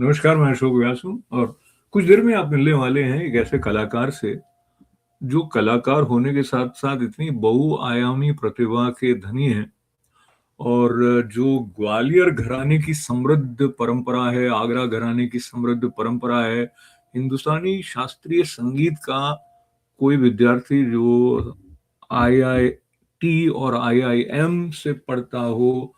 नमस्कार, मैं अशोक व्यास हूँ और कुछ देर में आप मिलने वाले हैं एक ऐसे कलाकार से, जो कलाकार होने के साथ-साथ इतनी बहुआयामी प्रतिभा के धनी हैं और जो ग्वालियर घराने की समृद्ध परंपरा है, आगरा घराने की समृद्ध परंपरा है, हिंदुस्तानी शास्त्रीय संगीत का कोई विद्यार्थी जो आईआईटी और आईआईएम से पढ़ता हो,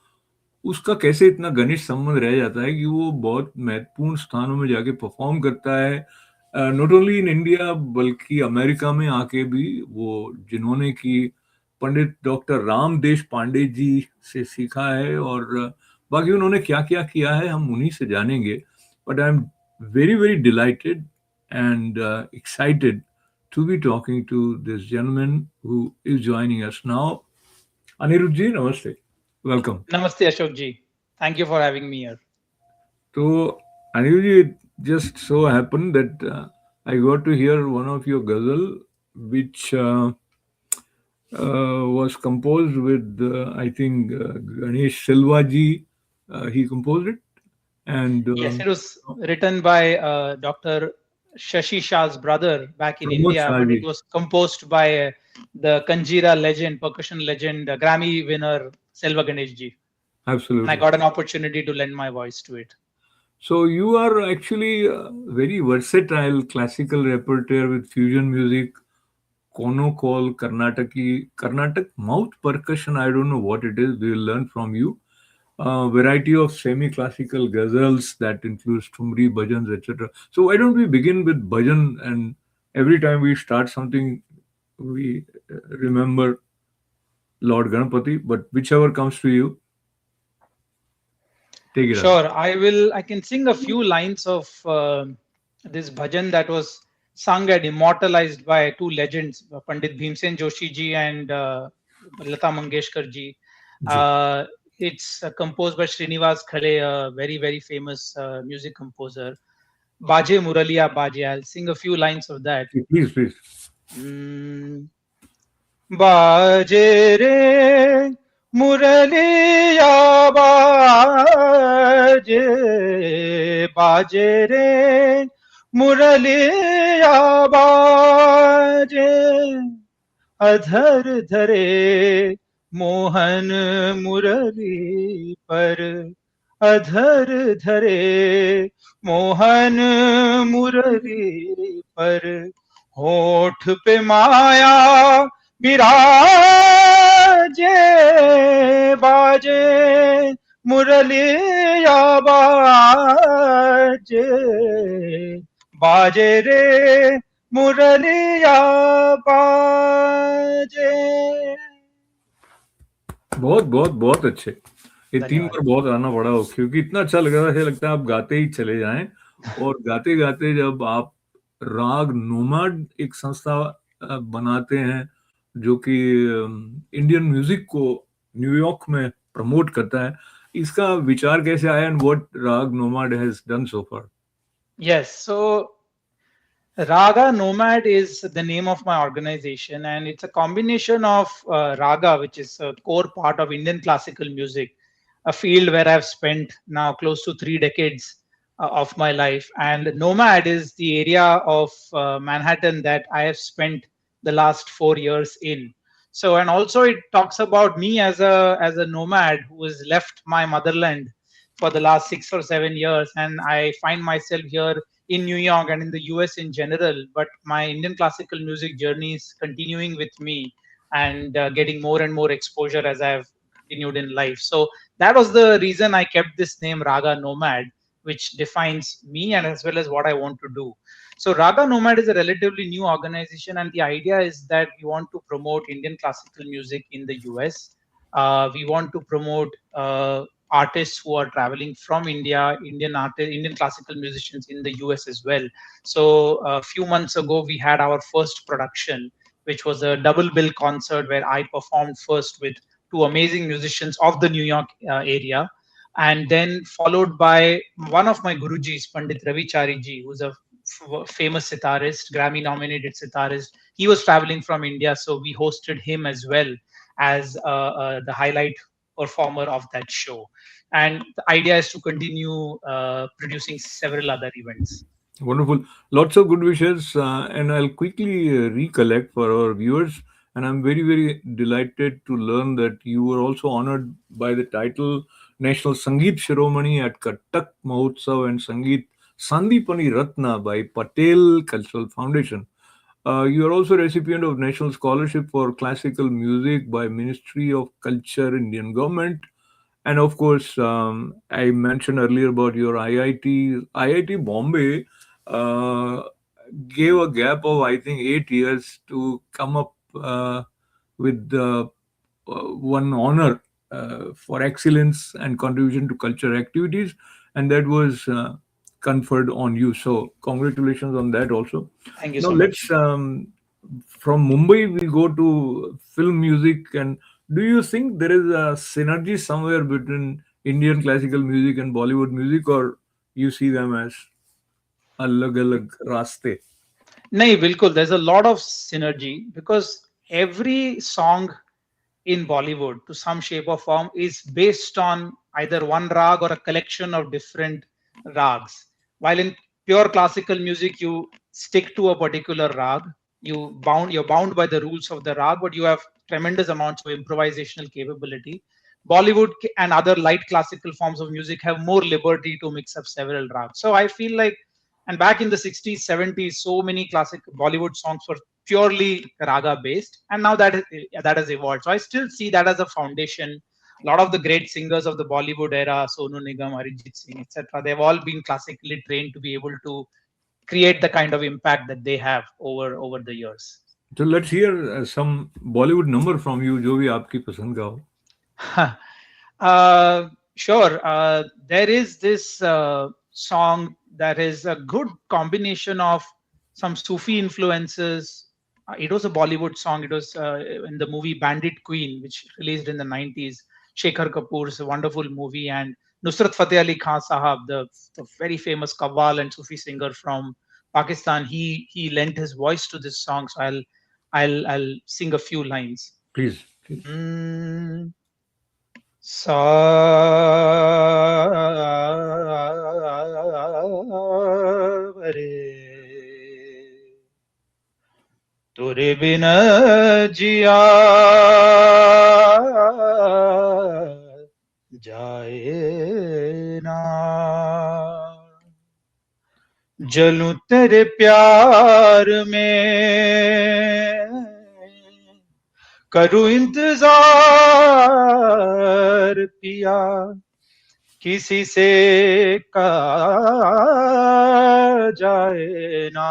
उसका कैसे इतना घनिष्ठ संबंध रह जाता है कि वो बहुत महत्वपूर्ण स्थानों में जाके परफॉर्म करता है। नॉट ओनली इन इंडिया बल्कि अमेरिका में आके भी वो जिन्होंने कि पंडित डॉक्टर राम देश पांडे जी से सीखा है और बाकी उन्होंने क्या-क्या किया है हम उन्हीं से जानेंगे। But I am very, very dilated and excited to be talking to this gentleman who is joining us now. Anirudh ji, namaste. Welcome. Namaste, Ashok ji. Thank you for having me here. So, Anirudh, it just so happened that I got to hear one of your ghazal, which was composed with, I think, Ganesh Silva ji. He composed it. And Yes, it was written by Dr. Shashi Shah's brother back in Pramod India, Shah but it ji. was composed by the Kanjira legend, percussion legend, Grammy winner Selva Ganesh ji. And I Absolutely. got an opportunity to lend my voice to it. So you are actually very versatile classical repertoire with fusion music, Kono call Karnatak mouth percussion. I don't know what it is. We will learn from you. Variety of semi-classical ghazals that includes thumri, bhajans, etc. So why don't we begin with bhajan? And every time we start something, we remember Lord Ganapati. But whichever comes to you, take it up. Sure, I can sing a few lines of this bhajan that was sung and immortalized by two legends, Pandit Bhimsen Joshi ji and Lata Mangeshkar ji. Ji. It's composed by Srinivas Khale, a very, very famous music composer. Baje Muraliya Baje. I'll sing a few lines of that. Please, please. Mm. बाजे रे मुरलिया बाजे बाजे रे मुरलिया बाजे अधर धरे मोहन मुरली पर अधर धरे मोहन मुरली पर होठ पे माया विराजे बाजे मुरलिया बाजे बाजे रे मुरलिया बाजे। बहुत बहुत बहुत अच्छे। ये 3 धन्यवाद। बार बहुत आना पड़ा हो क्योंकि इतना अच्छा लग रहा है, ऐसा लगता है आप गाते ही चले जाएं। और गाते-गाते जब आप राग नोमाड एक संस्था बनाते हैं जो कि इंडियन म्यूजिक को न्यूयॉर्क में प्रमोट करता है, इसका विचार कैसे आया एंड व्हाट राग nomad has done so far? Yes, so Raga Nomad is the name of my organization, and it's a combination of Raga, which is a core part of Indian classical music, a field where I've spent now close to 3 decades of my life. And Nomad is the area of Manhattan that I have spent the last 4 years in. So, and also it talks about me as a nomad who has left my motherland for the last 6 or 7 years, and I find myself here in New York and in the US in general. But my Indian classical music journey is continuing with me and getting more and more exposure as I've continued in life. So that was the reason I kept this name Raga Nomad, which defines me and as well as what I want to do. So Raga Nomad is a relatively new organization, and the idea is that we want to promote Indian classical music in the US. We want to promote artists who are traveling from India, Indian classical musicians in the US as well. So a few months ago, we had our first production, which was a double bill concert where I performed first with two amazing musicians of the New York area, and then followed by one of my gurujis, Pandit Ravi Chariji, who's a famous sitarist, Grammy nominated sitarist. He was traveling from India, so we hosted him as well as the highlight performer of that show. And the idea is to continue producing several other events. Wonderful. Lots of good wishes. And I'll quickly recollect for our viewers. And I'm very, very delighted to learn that you were also honored by the title National Sangeet Shiromani at Kathak Mahotsav and Sangeet Sandipani Ratna by Patel Cultural Foundation. You are also recipient of National Scholarship for Classical Music by Ministry of Culture, Indian Government. And of course, I mentioned earlier about your IIT. IIT Bombay uh, gave a gap of, I think, 8 years to come up with one honor for excellence and contribution to culture activities, and that was conferred on you. So, congratulations on that also. Thank you Now, so much. let's from Mumbai, we go to film music. And do you think there is a synergy somewhere between Indian classical music and Bollywood music, or you see them as alag alag raste? Nahi, bilkul. There's a lot of synergy because every song in Bollywood, to some shape or form, is based on either one rag or a collection of different rags. While in pure classical music, you stick to a particular rag. You're bound by the rules of the rag, but you have tremendous amounts of improvisational capability. Bollywood and other light classical forms of music have more liberty to mix up several rags. So I feel like, and back in the 60s, 70s, so many classic Bollywood songs were purely raga based, and now that has evolved. So I still see that as a foundation. A lot of the great singers of the Bollywood era, Sonu Nigam, Arijit Singh, etc., they've all been classically trained to be able to create the kind of impact that they have over the years. So let's hear some Bollywood number from you, जो भी आपकी पसंद का हो. Sure. There is this song that is a good combination of some Sufi influences. It was a Bollywood song. It was in the movie Bandit Queen, which released in the 90s. Shekhar Kapoor's wonderful movie, and Nusrat Fateh Ali Khan Sahab, the very famous Qawwal and Sufi singer from Pakistan. He lent his voice to this song, so I'll sing a few lines. Please. तुरे बिन जिया जाए ना, जलूं तेरे प्यार में, करूं इंतजार पिया, किसी से कहा जाए ना,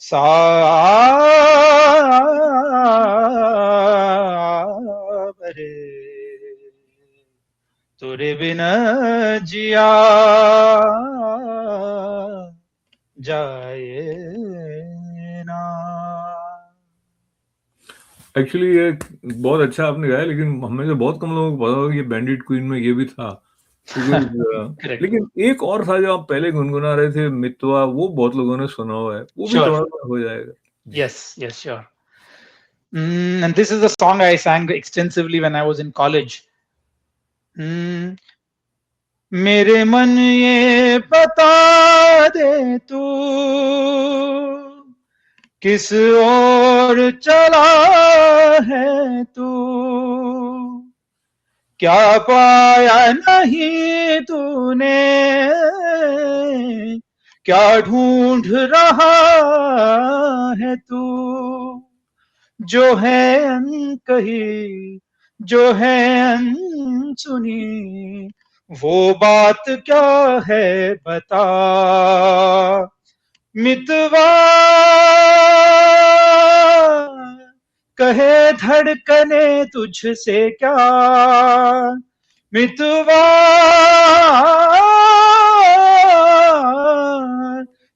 सावरे तुरे बिना जिया जाए ना. एक्चुअली ये बहुत अच्छा आपने गाया, लेकिन हमें से बहुत कम लोगों को पता होगा कि बैंडिट क्वीन में ये भी था. लेकिन एक और था जो आप पहले गुनगुना रहे थे, मितवा, वो बहुत लोगों ने सुना हुआ है, वो भी थोड़ा सा हो जाएगा. Yes, sure. And this is a song I sang extensively when I was in college. मेरे मन ये बता दे तू किस ओर चला है तू, क्या पाया नहीं तूने, क्या ढूंढ रहा है तू, जो है अनकही, जो है अनसुनी, वो बात क्या है बता. मितवा कहे धड़कने तुझसे क्या, मितवा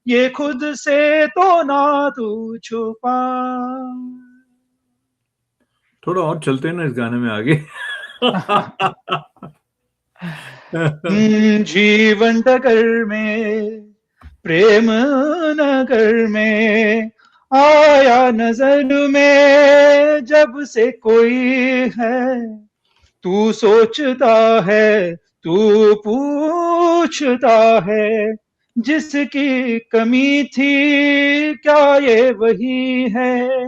ये खुद से तो ना तू छुपा. थोड़ा और चलते हैं ना इस गाने में आगे. जीवन डगर में, प्रेम नगर में, आया नजर में जब से कोई है, तू सोचता है, तू पूछता है, जिसकी कमी थी क्या ये वही है?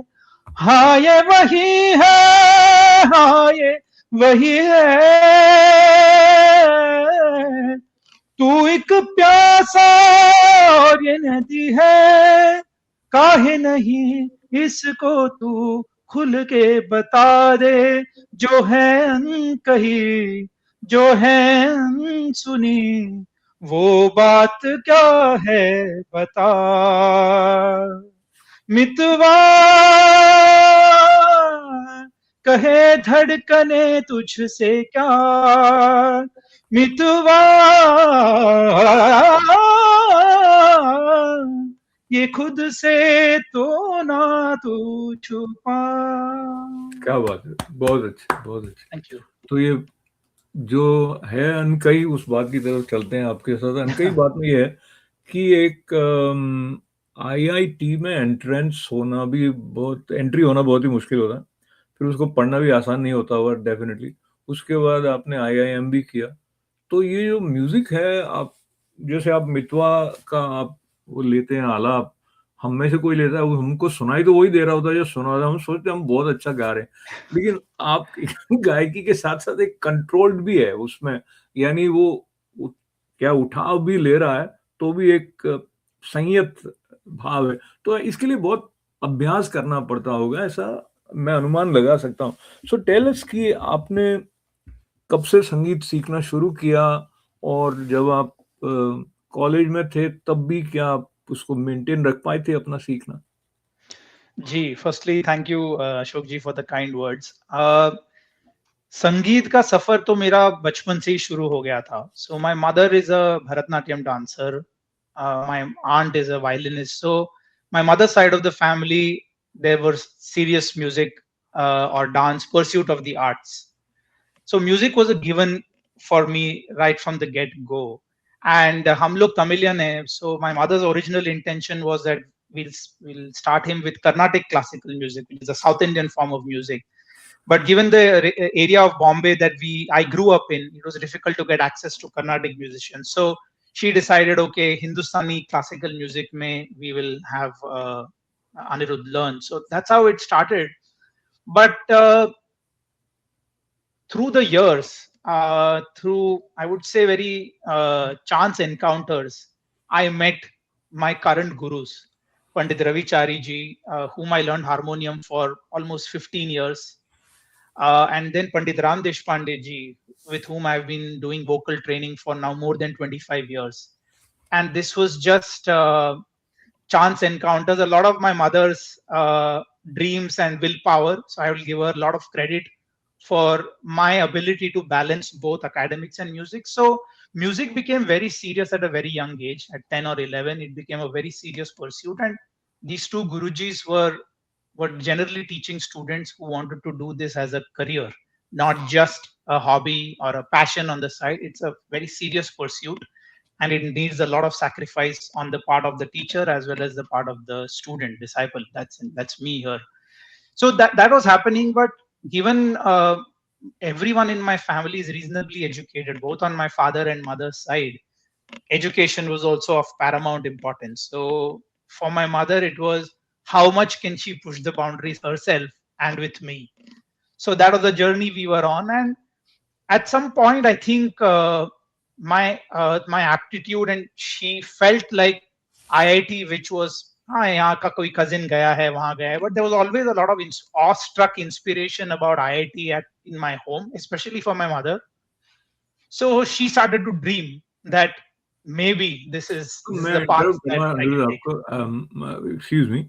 हाँ ये वही है, हाँ ये वही है। तू एक प्यासा और ये नदी है, काहे नहीं इसको तू खुल के बता दे, जो है अनकही, जो है अनसुनी, वो बात क्या है बता। मितवा कहे धड़कने तुझसे क्या, मितवा ये खुद से तो ना तू छुपा। क्या बात है, बहुत अच्छे, बहुत अच्छे। Thank you. तो ये जो है अनकही, उस बात की तरफ चलते हैं आपके साथ। अनकही बात में ये है कि एक आईआईटी में एंट्रेंस होना भी बहुत, एंट्री होना बहुत ही मुश्किल होता है, फिर उसको पढ़ना भी आसान नहीं होता होगा डेफिनेटली। उसके बाद आपने आईआईएम भी किया। तो ये जो म्यूजिक है, आप जैसे आप मितवा का आप वो लेते हैं आलाप, हम में से कोई लेता है, वो हमको सुनाई तो वही दे रहा होता है जो सुना रहा है, हम सोचते हैं हम बहुत अच्छा गा रहे हैं, लेकिन आप गायकी के साथ साथ एक कंट्रोल्ड भी है उसमें, यानी वो क्या उठाव भी ले रहा है तो भी एक संयत भाव है। तो इसके लिए बहुत अभ्यास करना पड़ता होगा, ऐसा मैं अनुमान लगा सकता हूँ। सो टेल अस कि आपने कब से संगीत सीखना शुरू किया, और जब आप कॉलेज में थे तब भी क्या आप उसको मेंटेन रख पाए थे अपना सीखना? जी, firstly thank you Ashok ji for the kind words. संगीत का सफर तो मेरा बचपन से ही शुरू हो गया था। So my mother is a Bharatanatyam dancer, my aunt is a violinist. So my mother side of the family there were serious music और dance pursuit of the arts. So music was a given for me right from the get go. And हम लोग तमिलियन हैं, so my mother's original intention was that we'll start him with Carnatic classical music, which is a South Indian form of music. But given the area of Bombay that I grew up in, it was difficult to get access to Carnatic musicians. So she decided, okay, Hindustani classical music we will have Anirudh learn. So that's how it started. But through the years, through I would say very chance encounters, I met my current gurus, Pandit Ravi Chari ji, whom I learned harmonium for almost 15 years, and then Pandit Ram Deshpande ji, with whom I've been doing vocal training for now more than 25 years. And this was just chance encounters. A lot of my mother's dreams and willpower, so I will give her a lot of credit for my ability to balance both academics and music. So music became very serious at a very young age. At 10 or 11, it became a very serious pursuit. And these two gurujis were generally teaching students who wanted to do this as a career, not just a hobby or a passion on the side. It's a very serious pursuit, and it needs a lot of sacrifice on the part of the teacher as well as the part of the student disciple. That's me here. So that was happening. But given everyone in my family is reasonably educated, both on my father and mother's side, education was also of paramount importance. So for my mother, it was how much can she push the boundaries herself and with me. So that was the journey we were on. And at some point, I think my aptitude, and she felt like IIT, which was हाँ यहाँ का कोई cousin गया है वहाँ गया है, but there was always a lot of awestruck inspiration about IIT in my home, especially for my mother. So she started to dream that maybe this is मैं the path इंटरप्ट that करना I can take. आपको, excuse me.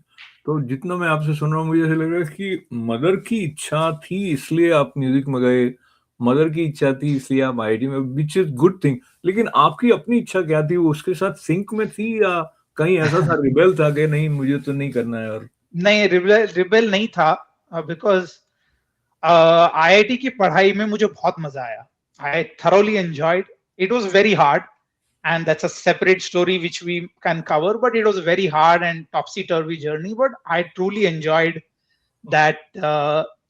तो जितना मैं आपसे सुन रहा हूँ मुझे ऐसा लग रहा है कि मदर की इच्छा थी इसलिए आप म्यूजिक में गए, मदर की इच्छा थी इसलिए आप आईआईटी में, विच इज गुड थिंग। लेकिन आपकी अपनी इच्छा क्या थी, वो उसके साथ सिंक में थी, या कहीं ऐसा था रिबेल था कि नहीं मुझे तो नहीं करना है? और नहीं, रिबेल नहीं था, बिकॉज IIT की पढ़ाई में मुझे बहुत मजा आया. I thoroughly enjoyed. It was very hard. and that's a separate story which we can cover. But it was a very hard and topsy-turvy journey. But I truly enjoyed that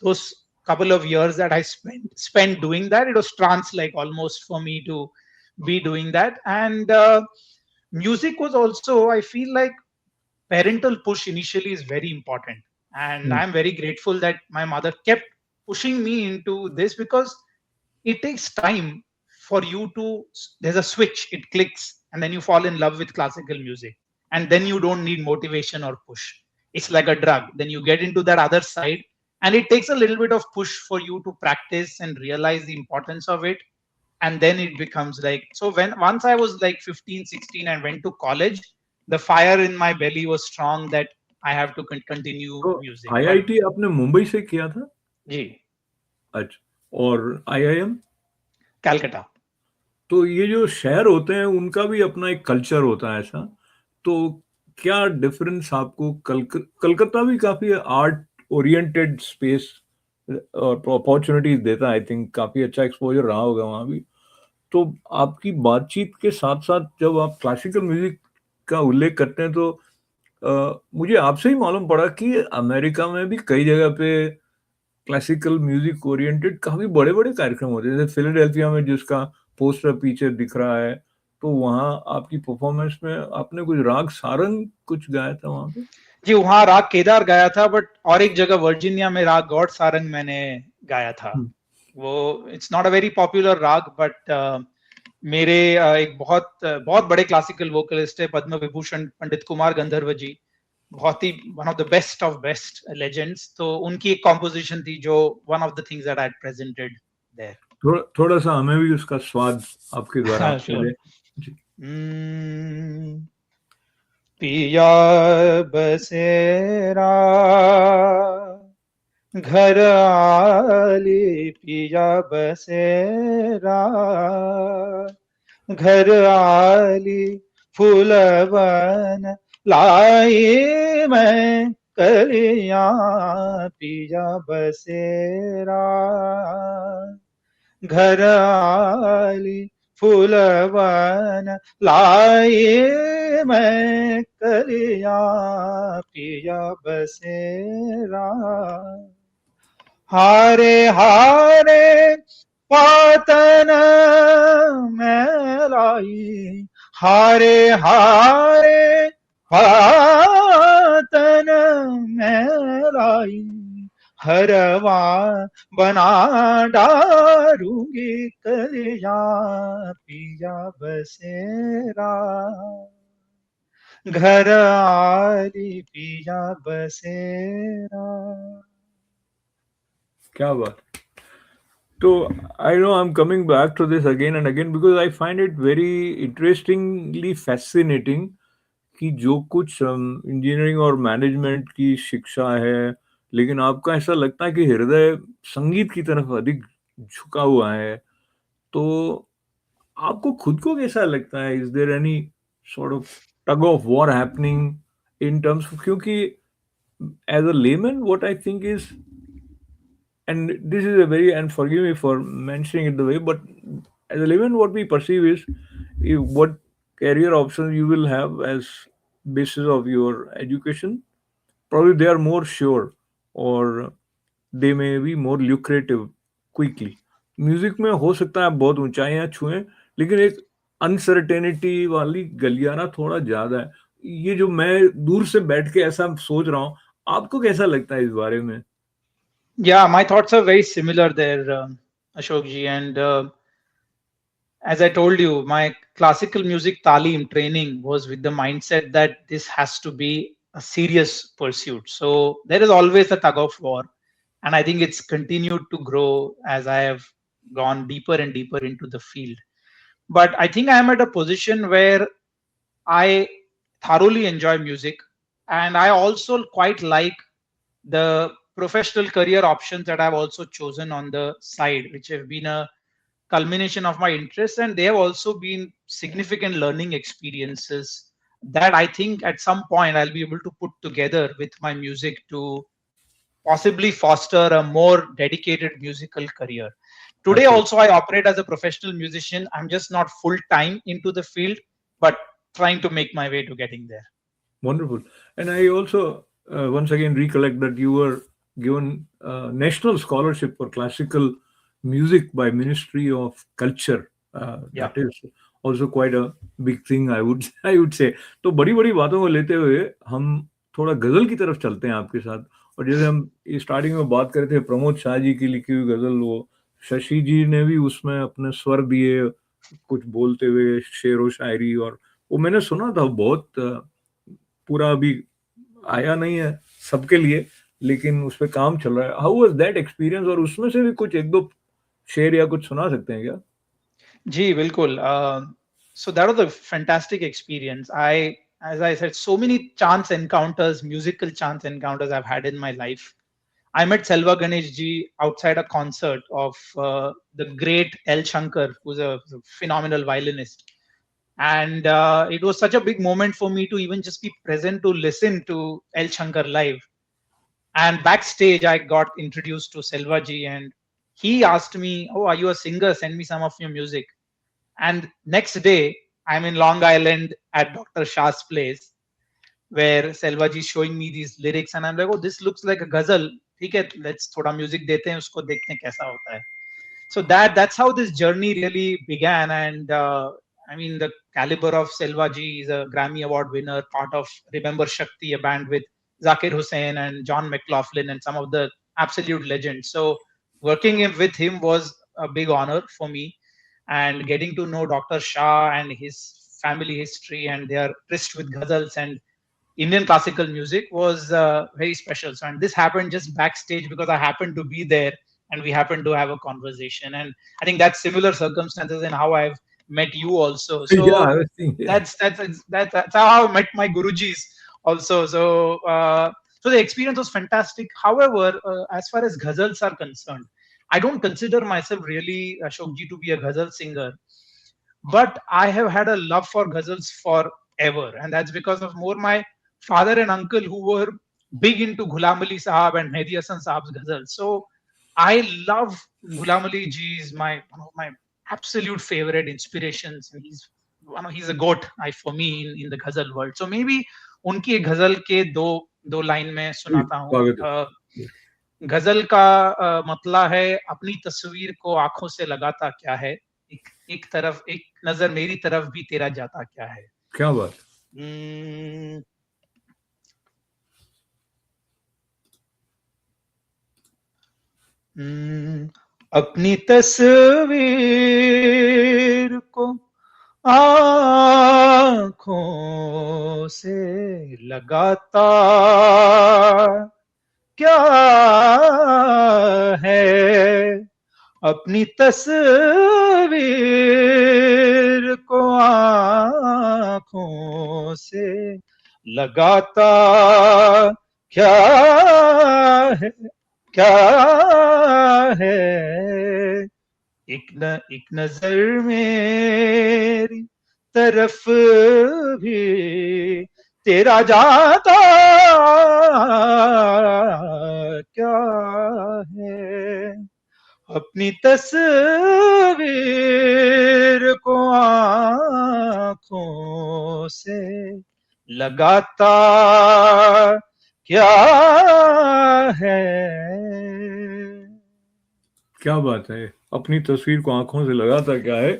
those couple of years that I spent doing that. It was trance like almost for me to be doing that. And music was also, I feel like, parental push initially is very important, and Hmm. I'm very grateful that my mother kept pushing me into this, because it takes time for you to, there's a switch, it clicks, and then you fall in love with classical music, and then you don't need motivation or push. It's like a drug. Then you get into that other side, and it takes a little bit of push for you to practice and realize the importance of it. And then it becomes like, so when once I was like 15, 16 and went to college, the fire in my belly was strong that I have to continue तो music. But IIT आपने मुंबई से किया था? जी, अच्छा, और IIM? Calcutta. तो ये जो शहर होते हैं उनका भी अपना एक कल्चर होता है ऐसा, तो क्या डिफरेंस आपको कलकत्ता भी काफी आर्ट ओरिएंटेड स्पेस और अपॉर्चुनिटीज देता है, आई थिंक काफी अच्छा एक्सपोजर रहा होगा वहाँ भी। तो आपकी बातचीत के साथ साथ जब आप क्लासिकल म्यूजिक का उल्लेख करते हैं तो मुझे आपसे ही मालूम पड़ा कि अमेरिका में भी कई जगह पे क्लासिकल म्यूजिक ओरिएंटेड काफी बड़े-बड़े कार्यक्रम होते हैं। जैसे फिलाडेल्फिया में जिसका पोस्टर पीछे दिख रहा है, तो वहाँ आपकी परफॉर्मेंस में आपने कुछ राग सारंग कुछ गाया था वहाँ पे? जी, वहाँ राग केदार गाया था, बट और एक जगह वर्जीनिया में राग गॉड सारंग मैंने गाया था। हुँ। वो it's not a very popular राग, बट मेरे एक बहुत बड़े क्लासिकल वोकलिस्ट है पद्म विभूषण पंडित कुमार गंधर्व जी, बहुत ही one of the best of best legends. तो उनकी एक कॉम्पोजिशन थी जो one of the things that I had presented there. थोड़ा-सा हमें भी उसका स्वाद आपके द्वारा श्योर। मिले। जी। पिया बसेरा घर आली, पिया बसेरा घर आली, फूलवन लाई मैं कलिया, पिया बसेरा घर आली, फूलवन लाई मैं कलिया, पिया बसेरा। हारे हारे पातन मैलाई, हारे हारे पातन मैलाई, हरवा बना डारूंगी कलिया, पिया बसेरा घर आली, पिया बसेरा। क्या बात! So I know I'm coming back to this again and again because I find it very interestingly fascinating कि जो कुछ इंजीनियरिंग और मैनेजमेंट की शिक्षा है, लेकिन आपका ऐसा लगता है कि हृदय संगीत की तरफ अधिक झुका हुआ है। तो आपको खुद को कैसा लगता है? Is there any sort of tug of war happening in terms of, क्योंकि as a layman what I think is, and this is a very, and forgive me for mentioning it the way, but as a layman what we perceive is what career options you will have as basis of your education, probably they are more sure or they may be more lucrative quickly. Music में हो सकता है आप बहुत ऊंचाइयां छुएं, लेकिन एक uncertainty वाली गलियारा थोड़ा ज्यादा है। ये जो मैं दूर से बैठ के ऐसा सोच रहा हूँ, आपको कैसा लगता है इस बारे में? Yeah, my thoughts are very similar there, Ashok ji. And as I told you, my classical music talim training was with the mindset that this has to be a serious pursuit. So there is always a tug of war. And I think it's continued to grow as I have gone deeper and deeper into the field. But I think I am at a position where I thoroughly enjoy music, and I also quite like the professional career options that I've also chosen on the side, which have been a culmination of my interests, and they have also been significant learning experiences that I think at some point I'll be able to put together with my music to possibly foster a more dedicated musical career. Today Absolutely. also I operate as a professional musician. I'm just not full time into the field, but trying to make my way to getting there. Wonderful. And I also once again recollect that you were given national scholarship for classical music by Ministry of Culture. Yeah. That is also quite a big thing, I would I would say. तो बड़ी बड़ी बातों को लेते हुए हम थोड़ा गजल की तरफ चलते हैं आपके साथ. और जैसे हम स्टार्टिंग में बात कर रहे थे प्रमोद शाह जी की लिखी हुई गजल, वो शशि जी ने भी उसमें अपने स्वर दिए कुछ बोलते हुए शेर व शायरी, और वो मैंने सुना था. बहुत पूरा अभी आया नहीं है सबके लिए, लेकिन उस पे काम चल रहा है. How was that experience? और उसमें से भी कुछ एक दो शेर या कुछ सुना सकते हैं क्या? जी, बिल्कुल. So that was a fantastic experience. As I said, so many chance encounters, musical chance encounters I've had in my life. I met Selva Ganesh ji outside a concert of the great L. Shankar, who's a phenomenal violinist. And it was such a big moment for me to even just be present to listen to L. Shankar live. And backstage, I got introduced to Selva ji, and he asked me, "Oh, are you a singer? Send me some of your music." And next day, I'm in Long Island at Dr. Shah's place, where Selva ji is showing me these lyrics, and I'm like, "Oh, this looks like a ghazal. ठीक है, let's थोड़ा music देते हैं उसको, देखते हैं कैसा होता है." So that's how this journey really began. And I mean, the caliber of Selva ji is a Grammy Award winner, part of Remember Shakti, a band with Zakir Hussain and John McLaughlin and some of the absolute legends. So working with him was a big honor for me, and getting to know Dr. Shah and his family history and their tryst with ghazals and Indian classical music was very special. So, and this happened just backstage because I happened to be there and we happened to have a conversation. And I think that's similar circumstances in how I've met you also. Yeah, I So was thinking. that's how I met my gurujis also. So the experience was fantastic. However, as far as ghazals are concerned, I don't consider myself really, Ashokji, to be a ghazal singer, but I have had a love for ghazals forever, and that's because of more my father and uncle who were big into Ghulam Ali Sahab and Mehdi Hasan Sahab's ghazals. So I love Ghulam Ali ji is one of my absolute favorite inspirations, and he's a goat for me in the ghazal world. So maybe उनकी एक ghazal के दो line में जी, सुनाता हूँ. स्वागत है. गजल का मतला है अपनी तस्वीर को आंखों से लगाता क्या है, एक तरफ एक नजर मेरी तरफ भी तेरा जाता क्या है. क्या बात. अपनी तस्वीर को आंखों से लगाता क्या है, अपनी तस्वीर को आंखों से लगाता क्या है, क्या है, एक नजर मेरी तरफ भी तेरा जाता क्या है, अपनी तस्वीर को आंखों से लगाता क्या है. क्या बात है. अपनी तस्वीर को आंखों से लगाता क्या है,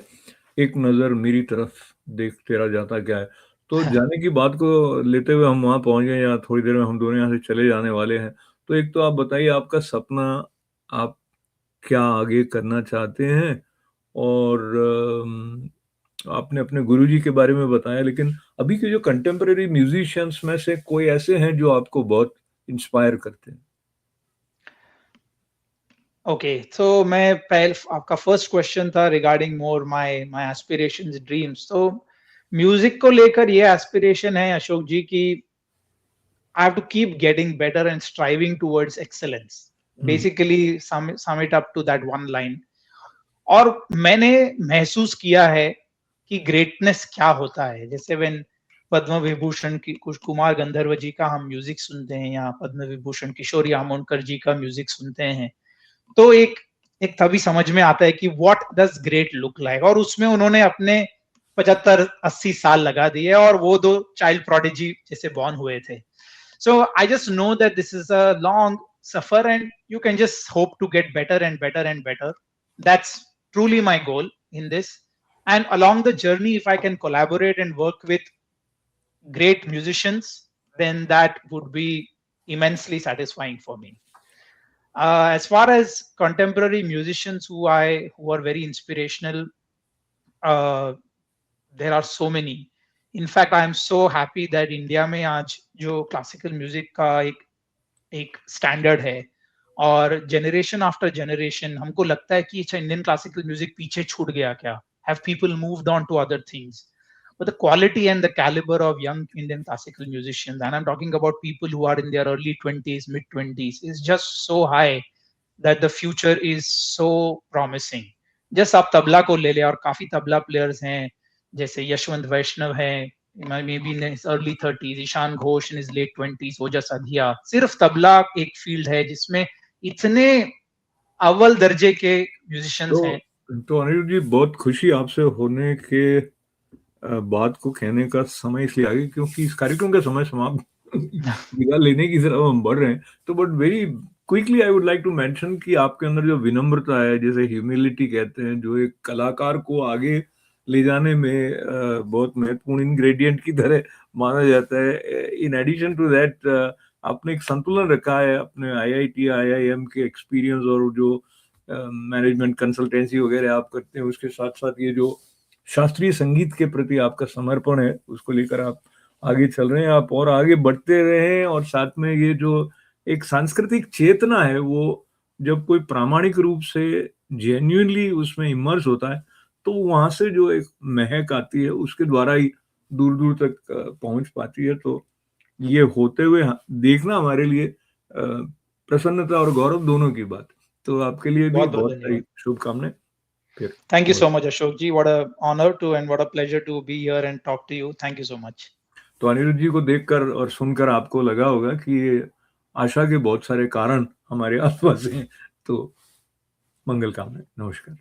एक नजर मेरी तरफ देख तेरा जाता क्या है. तो जाने की बात को लेते हुए हम वहां पहुंच गए, या थोड़ी देर में हम दोनों यहाँ से चले जाने वाले हैं. तो एक तो आप बताइए आपका सपना, आप क्या आगे करना चाहते हैं, और आपने अपने गुरुजी के बारे में बताया, लेकिन अभी के जो कंटेम्परेरी म्यूजिशियंस में से कोई ऐसे हैं जो आपको बहुत इंस्पायर करते हैं? ओके, तो मैं पहले आपका फर्स्ट क्वेश्चन था regarding more my aspirations, dreams. तो म्यूजिक को लेकर ये एस्पिरेशन है अशोक जी की I have to keep getting better and striving towards excellence. Basically sum it up to that one line. और मैंने महसूस किया है कि ग्रेटनेस क्या होता है. जैसे व्हेन पद्म विभूषण की कुमार गंधर्व जी का हम म्यूजिक सुनते हैं, या पद्म विभूषण किशोरी आमोणकर जी का म्यूजिक सुनते हैं, तो एक एक तभी समझ में आता है कि what does great look like, और उसमें उन्होंने अपने 75-80 साल लगा दिए और वो दो चाइल्ड प्रोडिजी जैसे बॉर्न हुए थे. So I just know that this is a long suffer and you can just hope to get better and better and better. That's truly my goal in this. And along the journey, if I can collaborate and work with great musicians, then that would be immensely satisfying for me. As far as contemporary musicians who are very inspirational, uh, there are so many. In fact, I am so happy that India में आज जो classical music का एक standard है, और generation after generation हमको लगता है कि अच्छा इंडियन क्लासिकल म्यूजिक पीछे छूट गया क्या, have people moved on to other things, but the quality and the caliber of young Indian classical musicians, and I'm talking about people who are in their early 20s, mid 20s, is just so high that the future is so promising. just आप तबला को ले ले, और काफी tabla players हैं, जैसे यशवंत वैष्णव है, maybe in his early 30s, Ishan Ghosh in his late 20s, ओजस अधिया. सिर्फ तबला एक फील्ड है जिसमें इतने अव्वल दर्जे के म्यूजिशियंस हैं. तो अनिरुद्ध जी, बहुत खुशी आपसे होने के बात को कहने का समय इसलिए आ गया क्योंकि इस कार्यक्रम का समय समाप्त विदा लेने की तरफ हम बढ़ रहे हैं. तो but very quickly I would like to mention कि आपके अंदर जो विनम्रता है, जैसे ह्यूमिलिटी कहते हैं, जो एक कलाकार को आगे ले जाने में बहुत महत्वपूर्ण इंग्रेडिएंट की तरह माना जाता है. इन एडिशन टू दैट आपने एक संतुलन रखा है अपने IIT IIM के एक्सपीरियंस और जो मैनेजमेंट कंसल्टेंसी वगैरह आप करते हैं, उसके साथ साथ ये जो शास्त्रीय संगीत के प्रति आपका समर्पण है, उसको लेकर आप आगे चल रहे हैं. आप और आगे बढ़ते रहें, और साथ में ये जो एक सांस्कृतिक चेतना है, वो जब कोई प्रामाणिक रूप से जेन्युइनली उसमें इमर्स होता है तो वहां से जो एक महक आती है उसके द्वारा ही दूर दूर तक पहुंच पाती है. तो ये होते हुए देखना हमारे लिए प्रसन्नता और गौरव दोनों की बात. तो आपके लिए भी बहुत सारी शुभकामनाएं. Thank you so much, Ashok ji. What a honor to and what a pleasure to be here and talk to you. Thank you so much. तो अनिरुद्ध जी को देखकर और सुनकर आपको लगा होगा कि ये आशा के बहुत सारे कारण हमारे आसपास हैं. तो मंगल कामनाएं. नमस्कार.